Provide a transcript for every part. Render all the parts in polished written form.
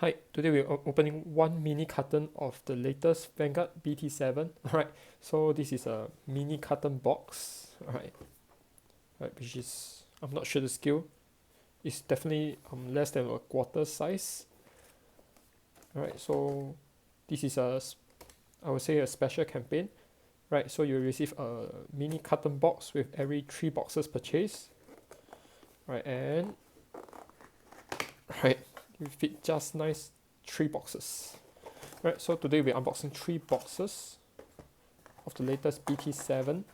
Hi, today we're opening one mini carton of the latest Vanguard BT7. Alright, so this is a mini carton box. Alright, which is, I'm not sure the scale. It's definitely less than a quarter size. Alright, so this is I would say a special campaign. Right, so you receive a mini carton box with every 3 boxes purchased. Right, and right, you fit just nice 3 boxes. Right, so today we're unboxing 3 boxes of the latest BT7.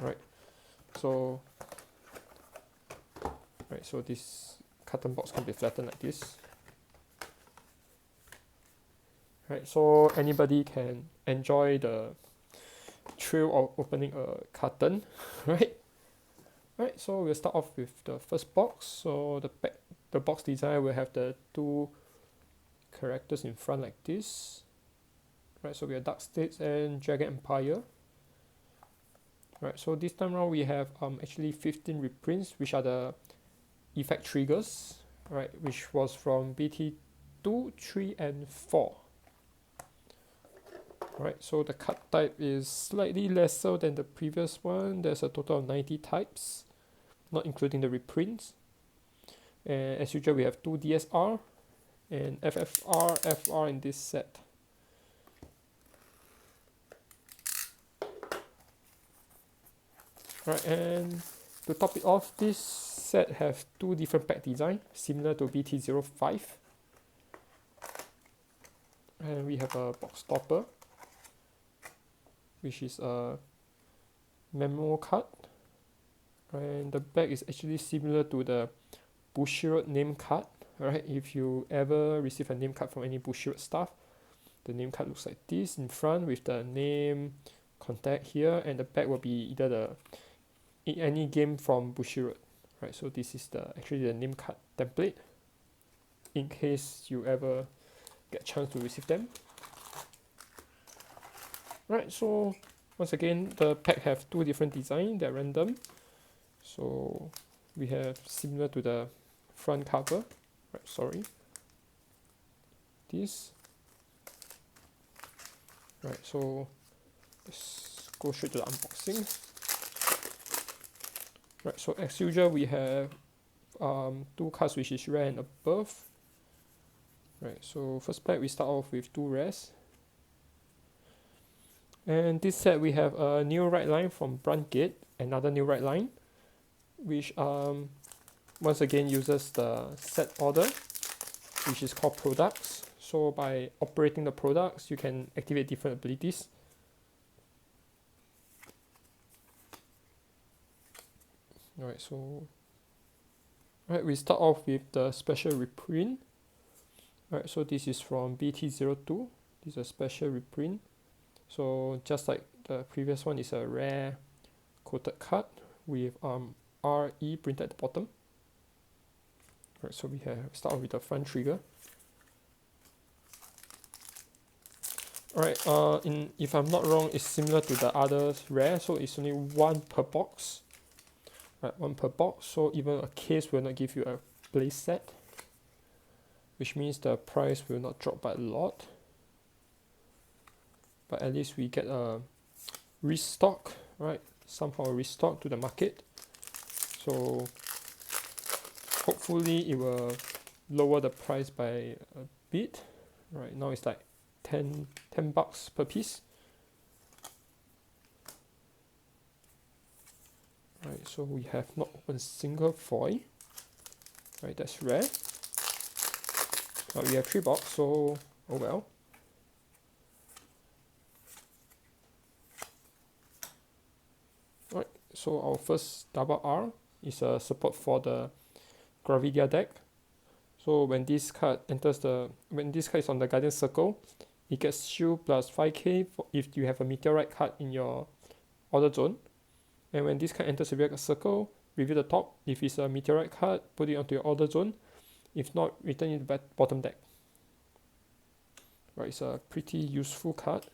Right, so this carton box can be flattened like this. Right, so anybody can enjoy the thrill of opening a carton. Right. Right, so we'll start off with the first box. So the box design will have the 2 characters in front like this. Right, so we have Dark States and Dragon Empire. Right, so this time around we have actually 15 reprints, which are the effect triggers, right, which was from BT2, 3, and 4. Right, so the card type is slightly lesser than the previous one. There's a total of 90 types, not including the reprints. And as usual, we have 2 DSR and FFR, FR in this set. Right, and to top it off, this set have 2 different pack design, similar to BT05. And we have a box topper, which is a memo card. And the back is actually similar to the Bushiroad name card. Right, if you ever receive a name card from any Bushiroad staff, the name card looks like this in front with the name, contact here, and the back will be either any game from Bushiroad. Right, so this is actually the name card template in case you ever get a chance to receive them. Right, so once again, the pack have 2 different designs. They're random. So we have similar to the front cover. Right, sorry. This. Right, so let's go straight to the unboxing. Right, so as usual, we have 2 cards which is rare and above. Right, so first pack we start off with 2 rares. And this set we have a new right line from Brandgate, another new right line, which once again uses the set order, which is called products. So by operating the products, you can activate different abilities. Alright, so we start off with the special reprint. Alright, so this is from BT02. This is a special reprint. So just like the previous one, is a rare coated card with RE printed at the bottom. Right, so we start off with the front trigger. Alright, if I'm not wrong, it's similar to the others rare, so it's only 1 per box. Right, 1 per box, so even a case will not give you a play set, which means the price will not drop by a lot. But at least we get a restock, right? Somehow a restock to the market. So hopefully it will lower the price by a bit. Right now it's like 10 bucks per piece. Right, so we have not opened single foil. Right, that's rare. We have 3 box, so oh well. Right, so our first double R is a support for the Gravidia deck. So when this card is on the Guardian Circle, it gets shield plus 5k if you have a Meteorite card in your order zone. And when this card enters the Guardian Circle, reveal the top. If it's a Meteorite card, put it onto your order zone. If not, return it to the bottom deck. Right, it's a pretty useful card.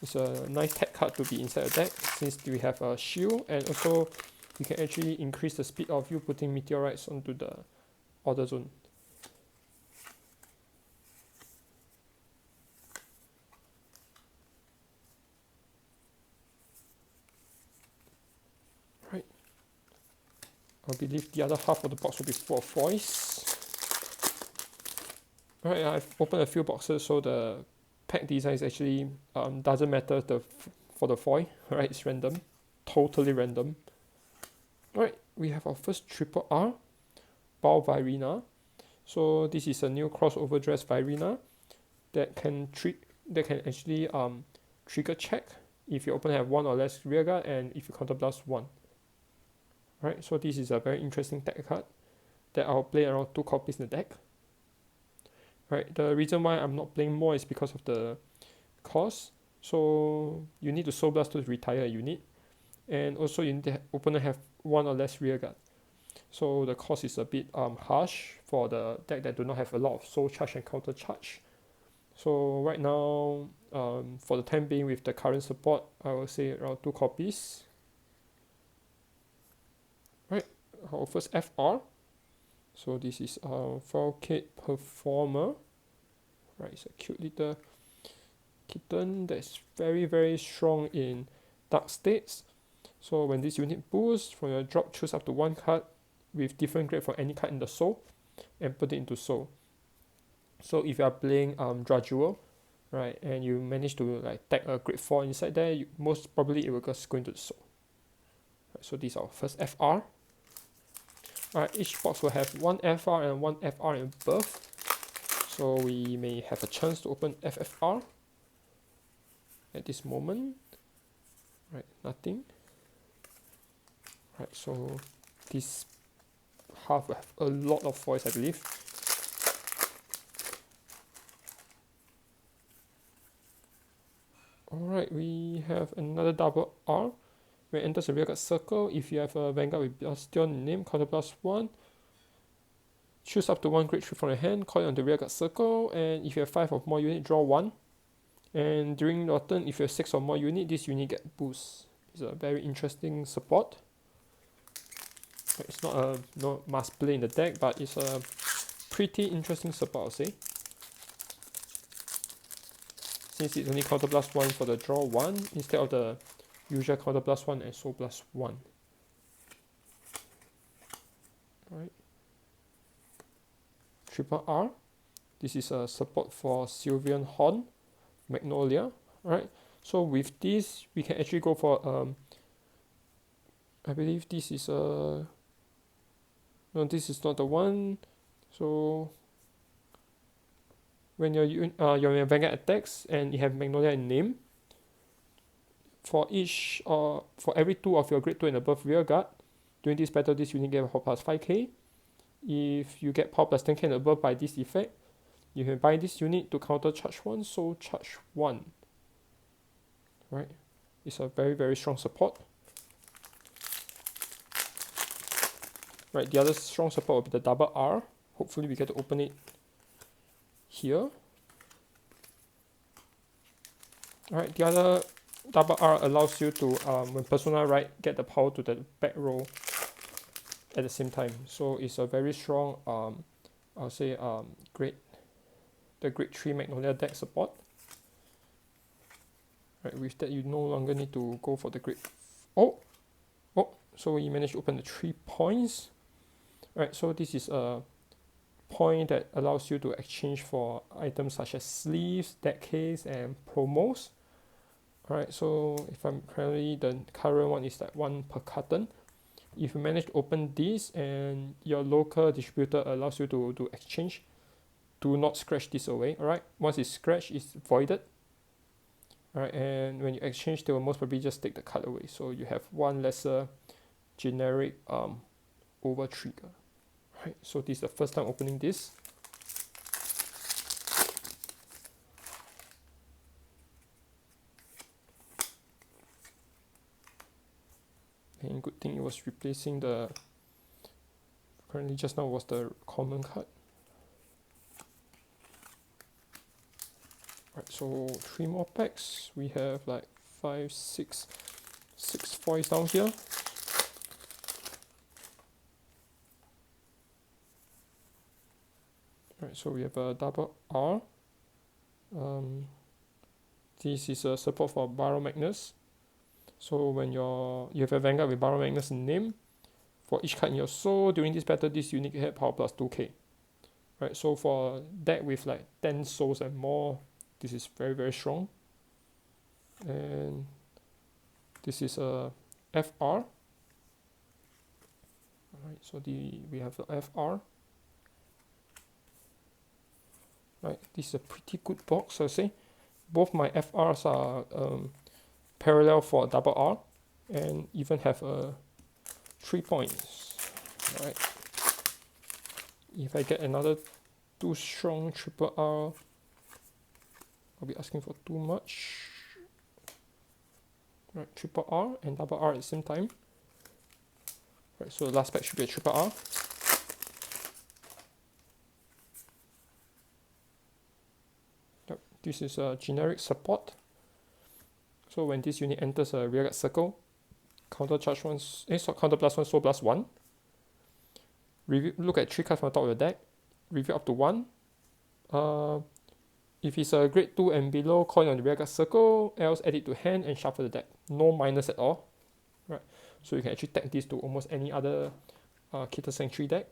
It's a nice tech card to be inside a deck since we have a shield, and also you can actually increase the speed of you putting meteorites onto the order zone. Right. I believe the other half of the box will be full of foils. Alright, I've opened a few boxes, so the pack design is actually doesn't matter for the foil. Alright, it's random, totally random. Alright, we have our first triple R, Ball Virina. So this is a new crossover dress Virina that can actually trigger check if your opponent have one or less rear guard and if you counterblast one. Alright, so this is a very interesting deck card that I'll play around 2 copies in the deck. Right, the reason why I'm not playing more is because of the cost. So you need to Soul Blast to retire a unit, and also you need to opponent have one or less rear guard. So the cost is a bit harsh for the deck that do not have a lot of soul charge and counter charge. So right now, for the time being with the current support, I will say around 2 copies. Right, our first FR. So this is our Falcate Performer. Right, it's a cute little kitten that's very strong in dark states. So when this unit boosts, from your drop, choose up to 1 card with different grade for any card in the soul and put it into soul. So if you are playing Dradual, right, and you manage to like tag a grade 4 inside there, most probably it will just go into the soul. Right, so this is our first FR. Alright, each box will have 1 FR and 1 FR and above. So we may have a chance to open FFR at this moment. Right, nothing. Right, so this half will have a lot of foils, I believe. Alright, we have another double R. When it enters a rearguard circle, if you have a Vanguard with Bastion name, counter +1. Choose up to 1 grade 3 from your hand, call it on the rearguard circle, and if you have 5 or more unit, draw 1. And during your turn, if you have 6 or more unit, this unit get boost. It's a very interesting support. It's not a must play in the deck, but it's a pretty interesting support, I'll say. Since it's only counter +1 for the draw 1 instead of the usual counter +1 and soul +1. Alright. Triple R. This is a support for Sylvian Horn, Magnolia. Alright. So with this, we can actually go for I believe this is a no, this is not the one. So when your Vanguard attacks and you have Magnolia in name, for every 2 of your grade 2 and above rear guard, during this battle, this unit get power plus 5k. If you get power plus 10k and above by this effect, you can buy this unit to counter charge 1, so charge 1. Right, it's a very strong support. Right, the other strong support will be the double R. Hopefully we get to open it here. Alright, the other double R allows you to, when Persona Ride, get the power to the back row at the same time. So it's a very strong, I'll say, grade 3 Magnolia deck support. Right, with that you no longer need to go for the grade. So we managed to open the 3 points. Right, so this is a point that allows you to exchange for items such as sleeves, deck case, and promos. Alright, so if I'm currently, the current one is like 1 per carton. If you manage to open this and your local distributor allows you to do exchange, do not scratch this away. Alright, once it's scratched, it's voided. Alright, and when you exchange, they will most probably just take the card away. So you have 1 lesser generic over trigger. Right, so this is the first time opening this. And good thing it was replacing the, currently just now was the common card. Right, so 3 more packs. We have like 5, 6 foils down here. Right, so we have a double R. This is a support for Barrow Magnus. So when you have a Vanguard with Barrow Magnus in name, for each card in your soul during this battle, this unit can have power plus 2k. Right, so for deck with like 10 souls and more, this is very, very strong. And this is a FR. Alright, so we have the FR. Right, this is a pretty good box, I say. Both my FRs are parallel for double R and even have 3 points. Alright. If I get another 2 strong triple R, I'll be asking for too much. Right, triple R and double R at the same time. Right, so the last pack should be a triple R. Yep, this is a generic support. So when this unit enters a rearguard circle, counter charge counter plus 1, soul plus 1. Look at 3 cards from the top of your deck. Review up to 1. If it's a grade 2 and below, call it on the rearguard circle, else add it to hand and shuffle the deck. No minus at all. Right. So you can actually tag this to almost any other Keter Sanctuary deck.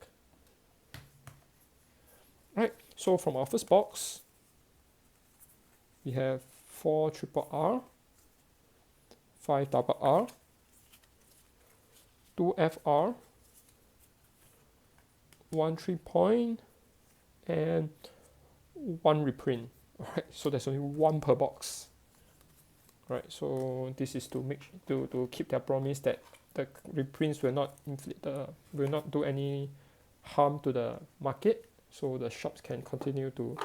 Right. So from our first box, we have 4 triple R, 5 double R, 2 FR, 1 3-point, and 1 reprint. Alright, so there's only 1 per box. Right, so this is to keep their promise that the reprints will not will not do any harm to the market, so the shops can continue to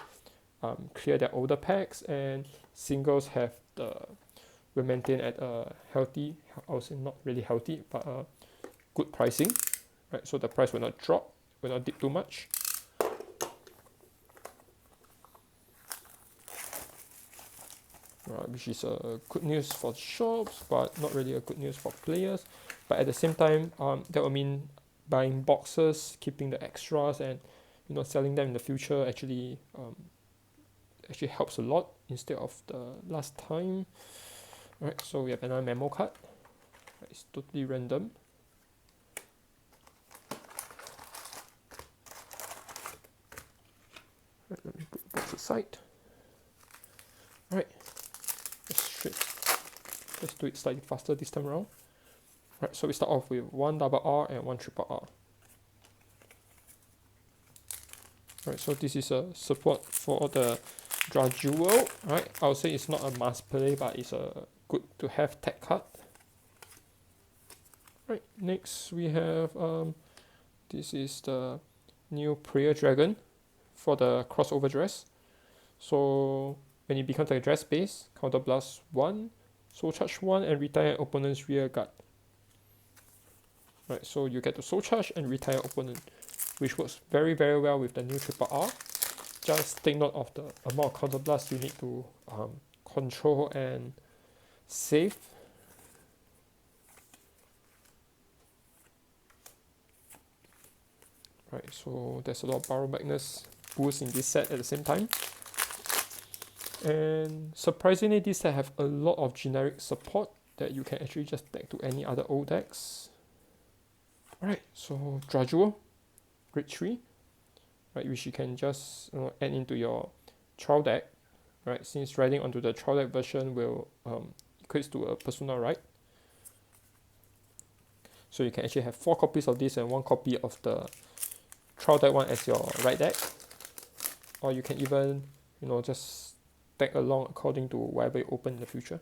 clear their older packs, and singles will maintain at a healthy, I would say not really healthy, but good pricing. Right, so the price will not drop, will not dip too much. Which is good news for shops, but not really a good news for players. But at the same time, that will mean buying boxes, keeping the extras, and selling them in the future actually helps a lot instead of the last time. Right, so we have another memo card. It's totally random. Right, let me put the box aside. Right. Let's do it slightly faster this time around. Right, so we start off with 1 double R and 1 triple R. Right, so this is a support for the Drajewel. Right, I would say it's not a must play, but it's a good to have tech card. Right, next we have this is the new Prayer Dragon for the crossover dress. So when it becomes a dress base, counter blast 1, soul charge 1, and retire an opponent's rear guard. Right, so you get to soul charge and retire opponent, which works very, very well with the new triple R. Just take note of the amount of counter blast you need to control and save. Right, so there's a lot of Barrow Magnus boosts in this set at the same time. And surprisingly, this set have a lot of generic support that you can actually just tag to any other old decks. Alright, so Drajewel, grade 3, right, which you can just add into your trial deck, right, since riding onto the trial deck version will equates to a Persona Ride. So you can actually have 4 copies of this and 1 copy of the trial deck one as your ride deck. Or you can even, just tag along according to whatever you open in the future.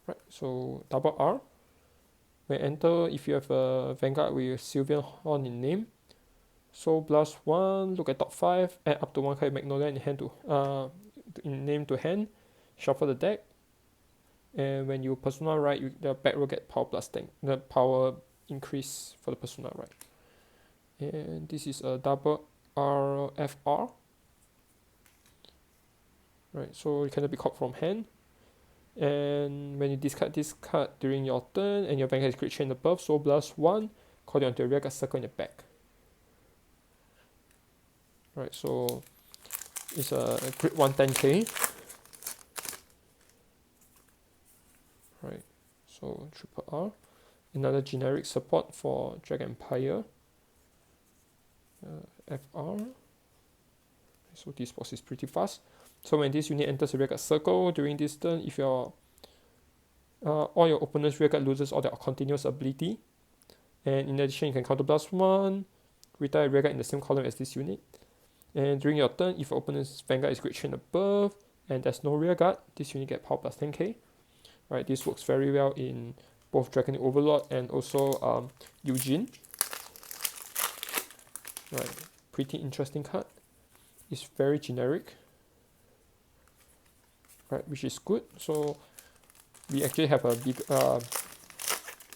Right, so double R. When enter, if you have a Vanguard with Sylvian Horn in name, Soul Blast 1, look at top 5, add up to 1 card Magnolia in hand in name to hand, shuffle the deck, and when you Persona Ride, the back will get power plus 10, the power increase for the Persona Ride. And this is a double RFR. Right, so it cannot be caught from hand. And when you discard this card during your turn and your Vanguard is creature and above, Soul Blast 1, call it onto a rearguard circle in the back. Right, so it's a grid 110K. Right, so triple R. Another generic support for Dragon Empire. FR. So this box is pretty fast. So when this unit enters the rearguard circle during this turn, if your all your opponent's rearguard loses all their continuous ability, and in addition you can counter blast 1, retire rearguard in the same column as this unit. And during your turn, if your opponent's vanguard is grade 3 and above, and there's no rearguard, this unit get power plus 10k. Right, this works very well in both Dragon Overlord and also Eugene. Right, pretty interesting card. It's very generic. Right, which is good. So we actually have a big,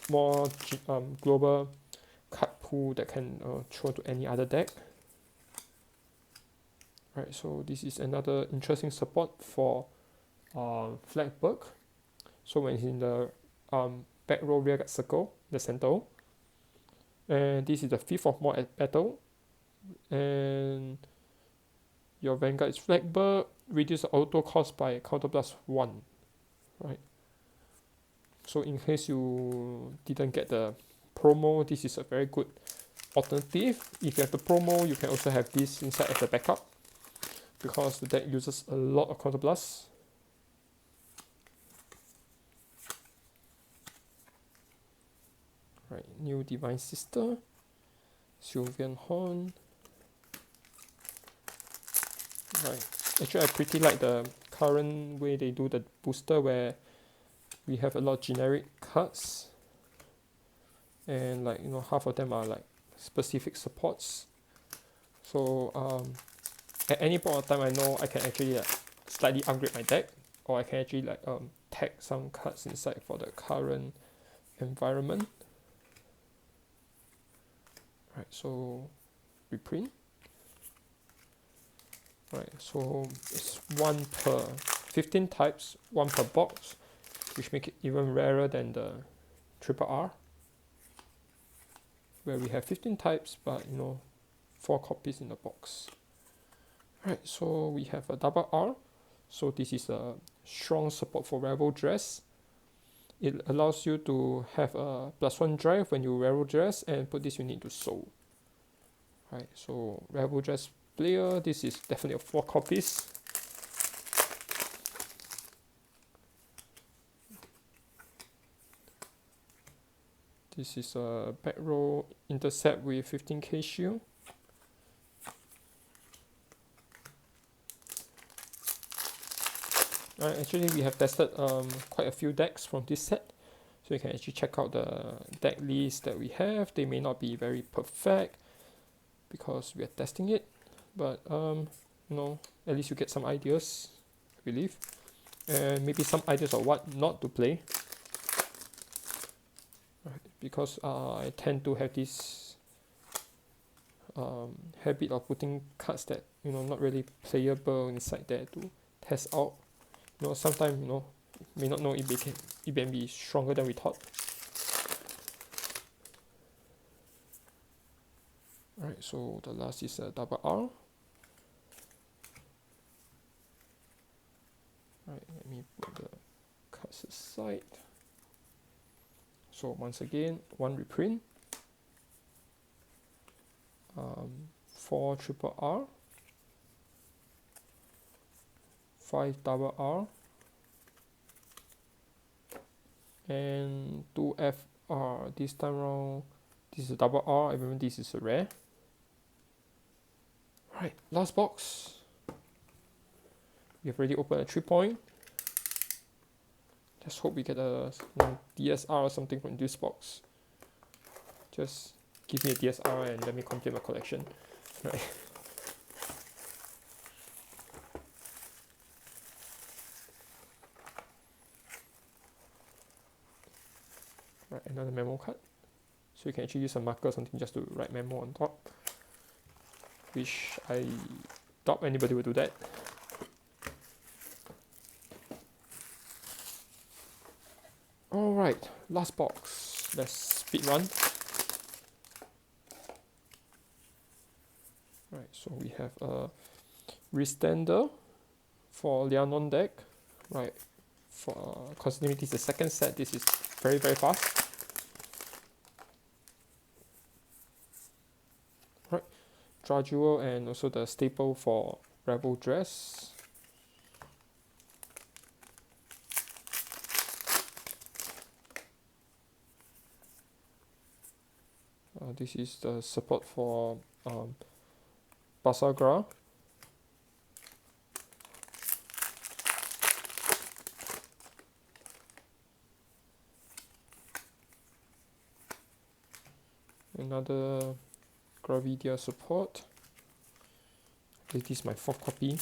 more global card pool that can throw to any other deck. Right, so this is another interesting support for Flagberg. So when he's in the back row rearguard circle, the center, and this is the 5th of more at battle, and your vanguard is Flagberg, reduce the auto cost by counter plus 1. Right. So in case you didn't get the promo, this is a very good alternative. If you have the promo, you can also have this inside as a backup, because the deck uses a lot of counter blast. Right, new Divine Sister, Sylvian Horn. Right, actually I pretty like the current way they do the booster, where we have a lot of generic cards, and like, you know, half of them are like specific supports. So at any point of time, I know I can actually slightly upgrade my deck, or I can actually like tag some cards inside for the current environment. Right, so reprint. Right, so it's 1 per 15 types, 1 per box, which make it even rarer than the triple R, where we have 15 types, but you know, 4 copies in the box. Right, so we have a double R. So this is a strong support for Rebel Dress. It allows you to have a +1 drive when you Rebel Dress and put this unit into Soul. Right, so Rebel Dress player, this is definitely a 4 copies. This is a back row intercept with 15k shield. Actually we have tested quite a few decks from this set, so you can actually check out the deck list that we have. They may not be very perfect because we are testing it, but you know, at least you get some ideas, I believe, and maybe some ideas of what not to play. Right, because I tend to have this habit of putting cards that, you know, not really playable inside there to test out. You know, sometimes, you know, may not know if it can be stronger than we thought. Alright, so the last is a double R. Alright, let me put the cards aside. So once again, 1 reprint, 4 triple R, 5 double R, and 2 FR. This time around, this is a double R, I remember this is a rare. Right, last box. We have already opened a 3-point. Just hope we get a DSR or something from this box. Just give me a DSR and let me complete my collection. Right. Right, another memo card. So you can actually use a marker or something just to write memo on top, which I doubt anybody will do that. Alright, last box. Let's speed run. Right, so we have a wriststander for Lianon deck. Right, for considering this is the second set, this is very fast. Right, draw jewel and also the staple for Rebel dress. This is the support for Basagra. Another Gravidia support. This is my 4th copy.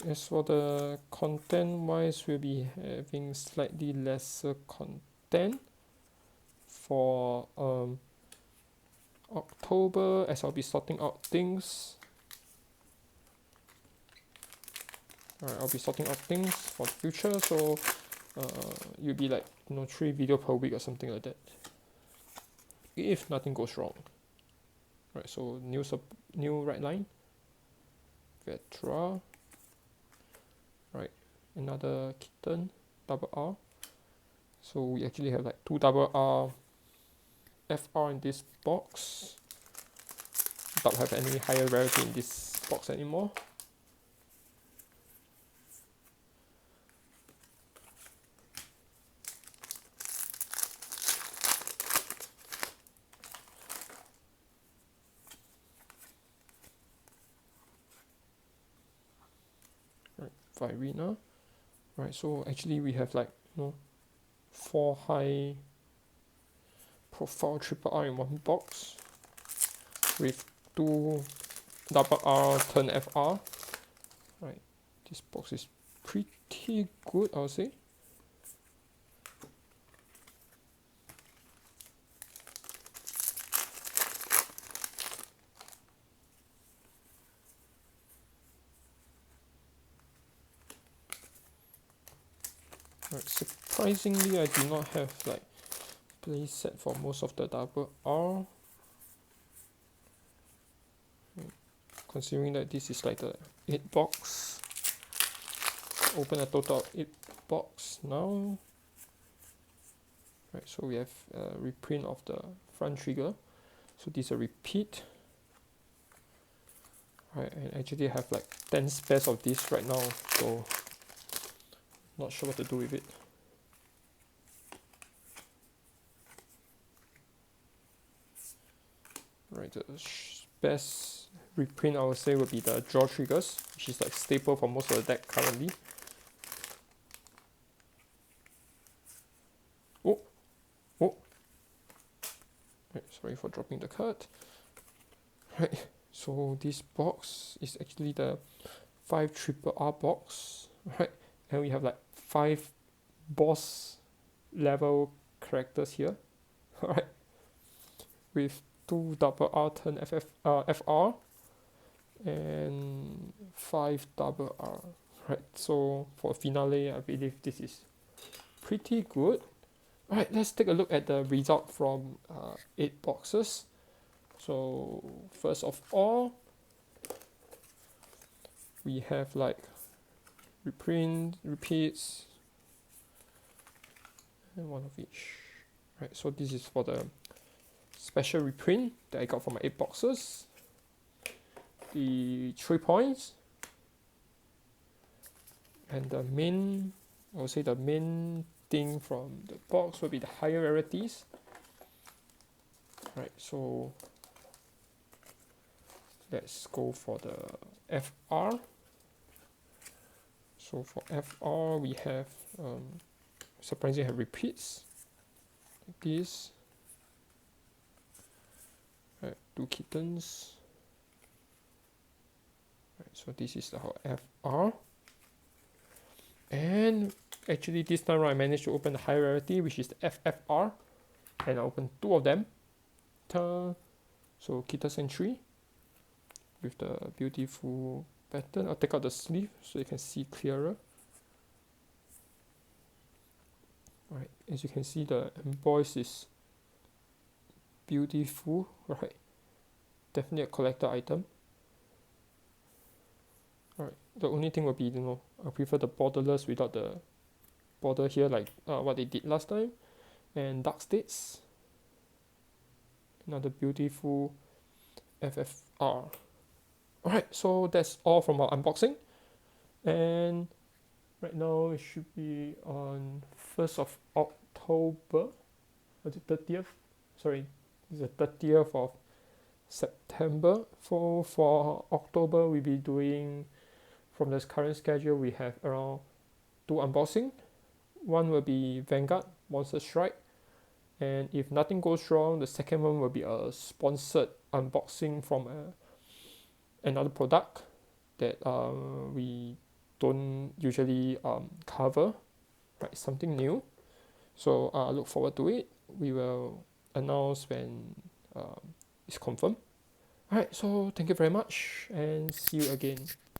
As for the content wise, we'll be having slightly lesser content for October, as I'll be sorting out things. I'll be sorting out things for the future, so you'll be like 3 videos per week or something like that, if nothing goes wrong. Right, so new right line, Vetra. Right, another kitten, double R. So we actually have like 2 double R FR in this box. Don't have any higher rarity in this box anymore. Right, Virina. Right, so actually we have like 4 high profile triple R in one box with 2 double R turn FR. Right, this box is pretty good, I would say. Right, surprisingly I do not have like play set for most of the double R. Considering that this is like the 8 box. Open a total of 8 box now. Right, so we have a reprint of the front trigger. So this is a repeat. Right, and actually I have like 10 spares of this right now, so not sure what to do with it. Right, the best reprint I would say would be the draw triggers, which is like staple for most of the deck currently. Oh, right, sorry for dropping the card. Right, so this box is actually the 5 triple R box, right? And we have like 5 boss level characters here, alright, with 2 double R turn FR and 5 double R. Right, so for finale, I believe this is pretty good. Alright, let's take a look at the result from 8 boxes. So first of all, we have like reprint, repeats, and one of each. Right, so this is for the special reprint that I got from my 8 boxes. The 3 points, and the main, I would say the main thing from the box will be the higher rarities. Right, so let's go for the FR. So for FR we have surprisingly have repeats like this. Right, 2 kittens. Right, So this is our FR, and actually this time I managed to open the high rarity, which is the FFR, and I opened two of them. So Kita Century with the beautiful pattern. I'll take out the sleeve so you can see clearer. Right, as you can see, the emboss is beautiful, right? Definitely a collector item. Alright, the only thing will be, I prefer the borderless without the border here, like what they did last time. And Dark States, another beautiful FFR. Alright, so that's all from our unboxing, and right now it should be on 1st of October, was it 30th? Sorry, it's the 30th of September. For October, we'll be doing, from this current schedule, we have around 2 unboxing. One will be Vanguard Monster Strike, and if nothing goes wrong, the second one will be a sponsored unboxing from another product that we don't usually cover, right? Something new. So look forward to it. We will announce when it's confirmed. Alright, so thank you very much and see you again.